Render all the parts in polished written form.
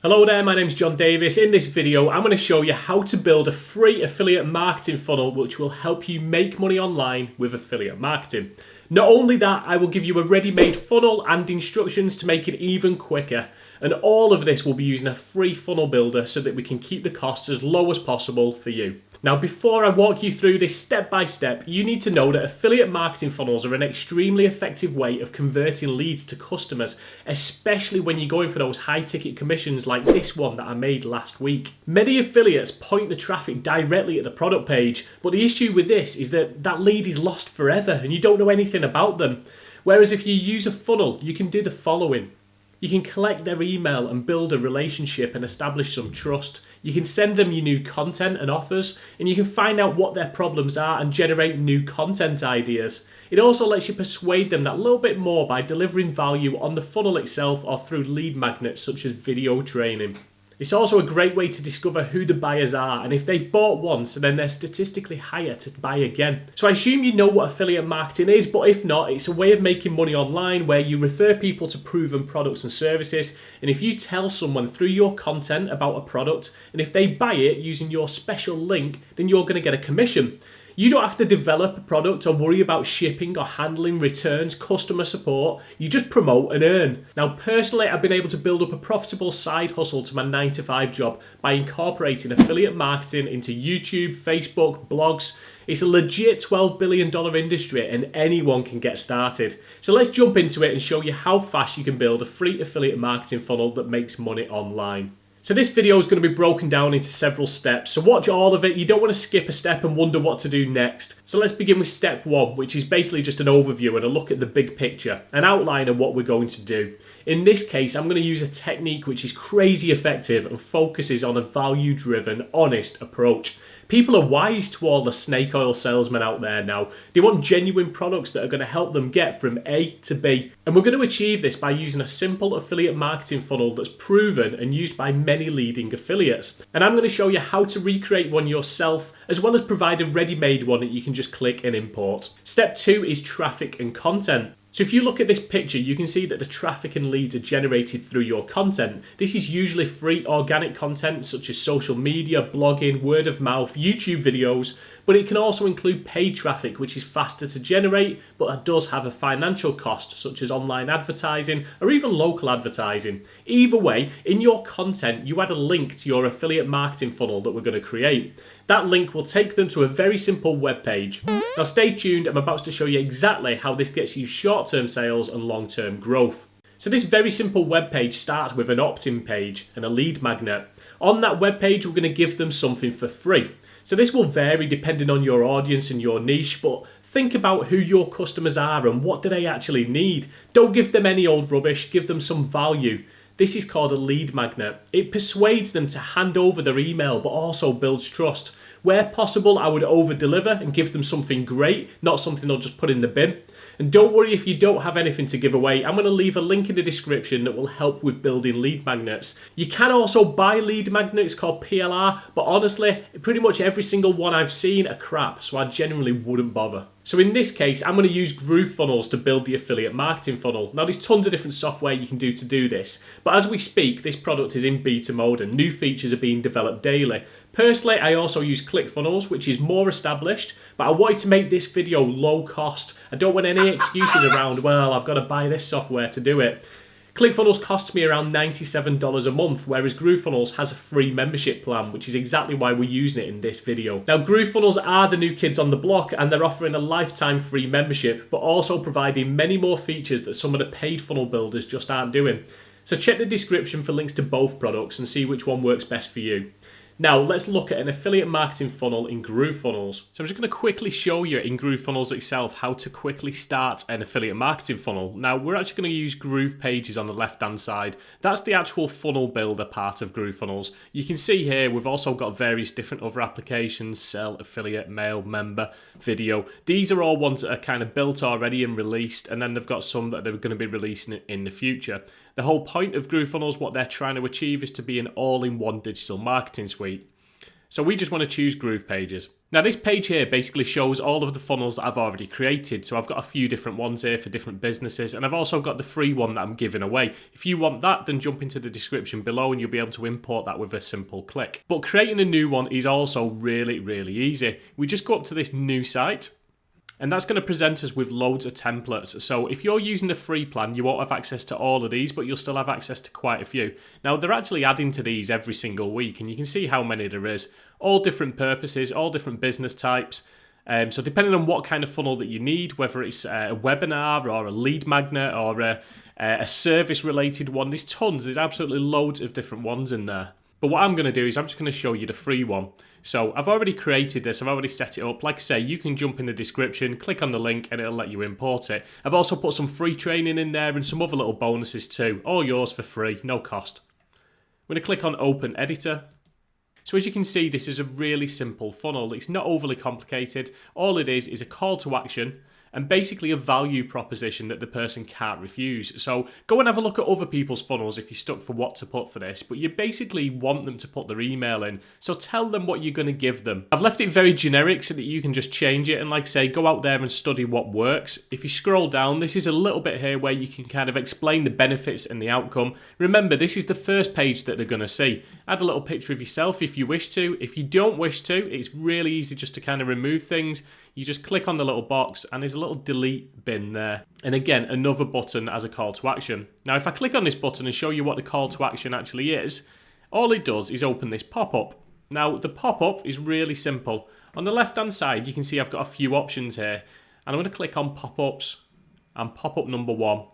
Hello there, my name's John Davis. In this video, I'm going to show you how to build a free affiliate marketing funnel which will help you make money online with affiliate marketing. Not only that, I will give you a ready-made funnel and instructions to make it even quicker. And all of this will be using a free funnel builder so that we can keep the costs as low as possible for you. Now, before I walk you through this step by step, you need to know that affiliate marketing funnels are an extremely effective way of converting leads to customers, especially when you're going for those high ticket commissions like this one that I made last week. Many affiliates point the traffic directly at the product page, but the issue with this is that that lead is lost forever and you don't know anything about them. Whereas if you use a funnel, you can do the following. You can collect their email and build a relationship and establish some trust. You can send them your new content and offers, and you can find out what their problems are and generate new content ideas. It also lets you persuade them that little bit more by delivering value on the funnel itself or through lead magnets such as video training. It's also a great way to discover who the buyers are, and if they've bought once, then they're statistically higher to buy again. So I assume you know what affiliate marketing is, but if not, it's a way of making money online where you refer people to proven products and services, and if you tell someone through your content about a product, and if they buy it using your special link, then you're going to get a commission. You don't have to develop a product or worry about shipping or handling returns, customer support. You just promote and earn. Now, personally, I've been able to build up a profitable side hustle to my 9-to-5 job by incorporating affiliate marketing into YouTube, Facebook, blogs. It's a legit $12 billion industry and anyone can get started. So let's jump into it and show you how fast you can build a free affiliate marketing funnel that makes money online. So this video is going to be broken down into several steps, so watch all of it. You don't want to skip a step and wonder what to do next. So let's begin with step 1, which is basically just an overview and a look at the big picture, an outline of what we're going to do. In this case, I'm going to use a technique which is crazy effective and focuses on a value-driven, honest approach. People are wise to all the snake oil salesmen out there now. They want genuine products that are going to help them get from A to B. And we're going to achieve this by using a simple affiliate marketing funnel that's proven and used by many leading affiliates. And I'm going to show you how to recreate one yourself, as well as provide a ready-made one that you can just click and import. Step 2 is traffic and content. So if you look at this picture, you can see that the traffic and leads are generated through your content. This is usually free organic content such as social media, blogging, word of mouth, YouTube videos, but it can also include paid traffic, which is faster to generate, but it does have a financial cost, such as online advertising or even local advertising. Either way, in your content, you add a link to your affiliate marketing funnel that we're going to create. That link will take them to a very simple web page. Now stay tuned, I'm about to show you exactly how this gets you short-term sales and long-term growth. So this very simple web page starts with an opt-in page and a lead magnet. On that web page, we're going to give them something for free. So this will vary depending on your audience and your niche, but think about who your customers are and what do they actually need. Don't give them any old rubbish, give them some value. This is called a lead magnet. It persuades them to hand over their email, but also builds trust. Where possible, I would over-deliver and give them something great, not something they'll just put in the bin. And don't worry if you don't have anything to give away. I'm going to leave a link in the description that will help with building lead magnets. You can also buy lead magnets called PLR, but honestly, pretty much every single one I've seen are crap, so I genuinely wouldn't bother. So in this case, I'm going to use GrooveFunnels to build the affiliate marketing funnel. Now there's tons of different software you can do to do this, but as we speak, this product is in beta mode and new features are being developed daily. Personally, I also use ClickFunnels, which is more established, but I wanted to make this video low cost. I don't want any excuses around, well, I've got to buy this software to do it. ClickFunnels costs me around $97 a month, whereas GrooveFunnels has a free membership plan, which is exactly why we're using it in this video. Now, GrooveFunnels are the new kids on the block, and they're offering a lifetime free membership, but also providing many more features that some of the paid funnel builders just aren't doing. So check the description for links to both products and see which one works best for you. Now let's look at an affiliate marketing funnel in GrooveFunnels. So I'm just going to quickly show you in GrooveFunnels itself how to quickly start an affiliate marketing funnel. Now we're actually going to use GroovePages on the left hand side. That's the actual funnel builder part of GrooveFunnels. You can see here we've also got various different other applications: sell, affiliate, mail, member, video. These are all ones that are kind of built already and released, and then they've got some that they're going to be releasing in the future. The whole point of GrooveFunnels, what they're trying to achieve, is to be an all-in-one digital marketing suite. So we just want to choose GroovePages. Now this page here basically shows all of the funnels that I've already created. So I've got a few different ones here for different businesses, and I've also got the free one that I'm giving away. If you want that, then jump into the description below and you'll be able to import that with a simple click. But creating a new one is also really, really easy. We just go up to this new site, and that's going to present us with loads of templates. So if you're using the free plan, you won't have access to all of these, but you'll still have access to quite a few. Now, they're actually adding to these every single week, and you can see how many there is. All different purposes, all different business types. So depending on what kind of funnel that you need, whether it's a webinar or a lead magnet or a service-related one, there's tons. There's absolutely loads of different ones in there. But what I'm going to do is I'm just going to show you the free one. So I've already created this, I've already set it up. Like I say, you can jump in the description, click on the link, and it'll let you import it. I've also put some free training in there and some other little bonuses too. All yours for free, no cost. I'm going to click on Open Editor. So as you can see, this is a really simple funnel. It's not overly complicated. All it is a call to action and basically a value proposition that the person can't refuse. So go and have a look at other people's funnels if you're stuck for what to put for this, but you basically want them to put their email in. So tell them what you're going to give them. I've left it very generic so that you can just change it and, like I say, go out there and study what works. If you scroll down, this is a little bit here where you can kind of explain the benefits and the outcome. Remember, this is the first page that they're going to see. Add a little picture of yourself if you wish to. If you don't wish to, it's really easy just to kind of remove things. You just click on the little box and there's a little delete bin there. And again, another button as a call to action. Now, if I click on this button and show you what the call to action actually is, all it does is open this pop-up. Now, the pop-up is really simple. On the left-hand side, you can see I've got a few options here. And I'm going to click on pop-ups and pop-up number 1.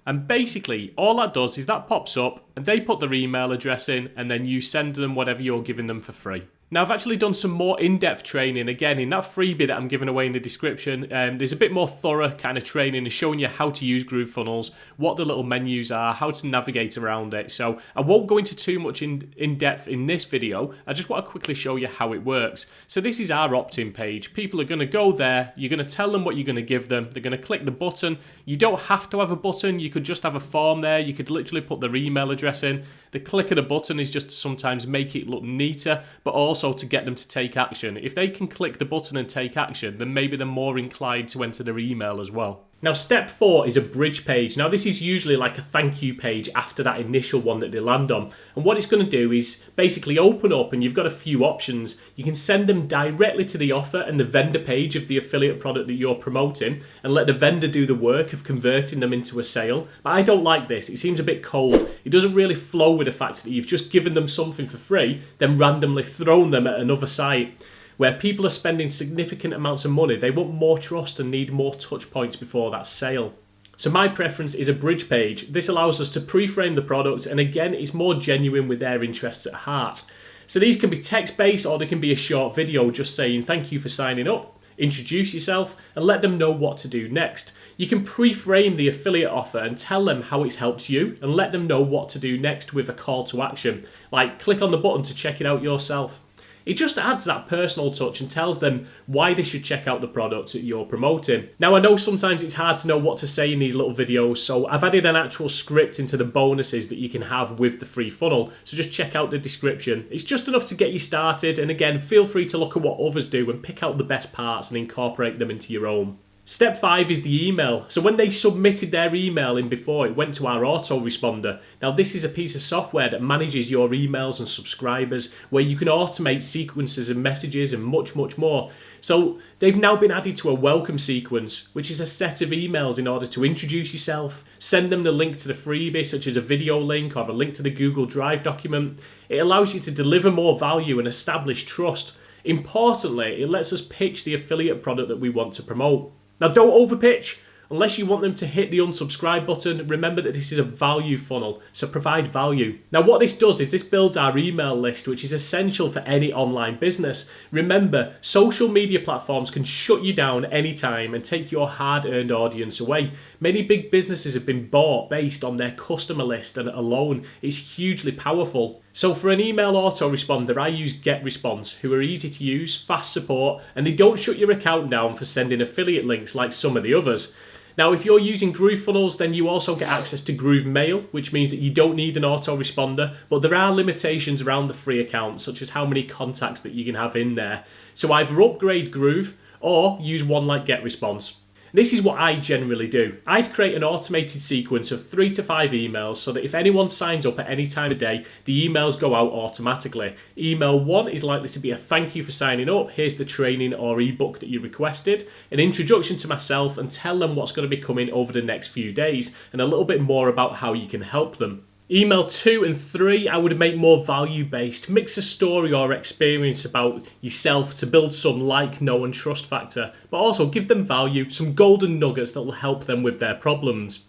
And basically, all that does is that pops up and they put their email address in and then you send them whatever you're giving them for free. Now, I've actually done some more in-depth training. Again, in that freebie that I'm giving away in the description, there's a bit more thorough kind of training and showing you how to use GrooveFunnels, what the little menus are, how to navigate around it. So I won't go into too much in-depth in this video. I just want to quickly show you how it works. So this is our opt-in page. People are going to go there. You're going to tell them what you're going to give them. They're going to click the button. You don't have to have a button. You could just have a form there. You could literally put their email address in. The click of the button is just to sometimes make it look neater, but also to get them to take action. If they can click the button and take action, then maybe they're more inclined to enter their email as well. Now, step 4 is a bridge page. Now, this is usually like a thank you page after that initial one that they land on. And what it's going to do is basically open up and you've got a few options. You can send them directly to the offer and the vendor page of the affiliate product that you're promoting and let the vendor do the work of converting them into a sale. But I don't like this. It seems a bit cold. It doesn't really flow with the fact that you've just given them something for free, then randomly thrown them at another site. Where people are spending significant amounts of money, they want more trust and need more touch points before that sale. So my preference is a bridge page. This allows us to pre-frame the product, and again, it's more genuine with their interests at heart. So these can be text-based or they can be a short video just saying thank you for signing up, introduce yourself, and let them know what to do next. You can pre-frame the affiliate offer and tell them how it's helped you and let them know what to do next with a call to action, like click on the button to check it out yourself. It just adds that personal touch and tells them why they should check out the products that you're promoting. Now, I know sometimes it's hard to know what to say in these little videos, so I've added an actual script into the bonuses that you can have with the free funnel, so just check out the description. It's just enough to get you started, and again, feel free to look at what others do and pick out the best parts and incorporate them into your own. Step 5 is the email. So when they submitted their email in before, it went to our autoresponder. Now this is a piece of software that manages your emails and subscribers, where you can automate sequences and messages and much, much more. So they've now been added to a welcome sequence, which is a set of emails in order to introduce yourself, send them the link to the freebie, such as a video link or a link to the Google Drive document. It allows you to deliver more value and establish trust. Importantly, it lets us pitch the affiliate product that we want to promote. Now, don't overpitch. Unless you want them to hit the unsubscribe button, remember that this is a value funnel, so provide value. Now, what this does is this builds our email list, which is essential for any online business. Remember, social media platforms can shut you down anytime and take your hard-earned audience away. Many big businesses have been bought based on their customer list, and alone it's hugely powerful. So for an email autoresponder, I use GetResponse, who are easy to use, fast support, and they don't shut your account down for sending affiliate links like some of the others. Now, if you're using GrooveFunnels, then you also get access to Groove Mail, which means that you don't need an autoresponder, but there are limitations around the free account, such as how many contacts that you can have in there. So either upgrade Groove or use one like GetResponse. This is what I generally do. I'd create an automated sequence of 3 to 5 emails so that if anyone signs up at any time of day, the emails go out automatically. Email 1 is likely to be a thank you for signing up, here's the training or ebook that you requested, an introduction to myself and tell them what's going to be coming over the next few days, and a little bit more about how you can help them. Email 2 and 3, I would make more value-based. Mix a story or experience about yourself to build some like, know and trust factor, but also give them value, some golden nuggets that will help them with their problems.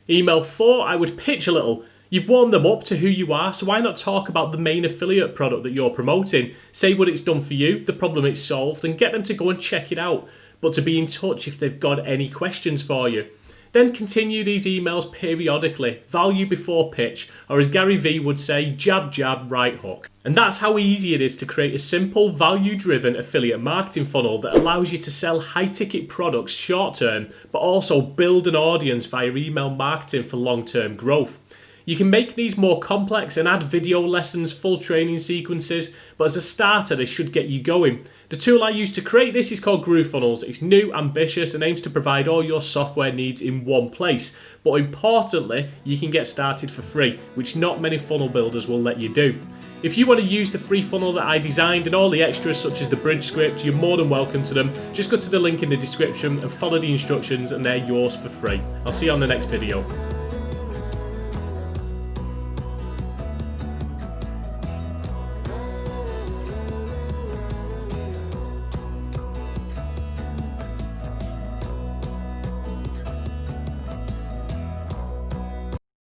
Email 4, I would pitch a little. You've warmed them up to who you are, so why not talk about the main affiliate product that you're promoting? Say what it's done for you, the problem it's solved, and get them to go and check it out, but to be in touch if they've got any questions for you. Then continue these emails periodically, value before pitch, or as Gary Vee would say, jab, jab, right hook. And that's how easy it is to create a simple, value-driven affiliate marketing funnel that allows you to sell high-ticket products short-term, but also build an audience via email marketing for long-term growth. You can make these more complex and add video lessons, full training sequences, but as a starter, they should get you going. The tool I use to create this is called GrooveFunnels. It's new, ambitious, and aims to provide all your software needs in one place. But importantly, you can get started for free, which not many funnel builders will let you do. If you want to use the free funnel that I designed and all the extras such as the bridge script, you're more than welcome to them. Just go to the link in the description and follow the instructions and they're yours for free. I'll see you on the next video.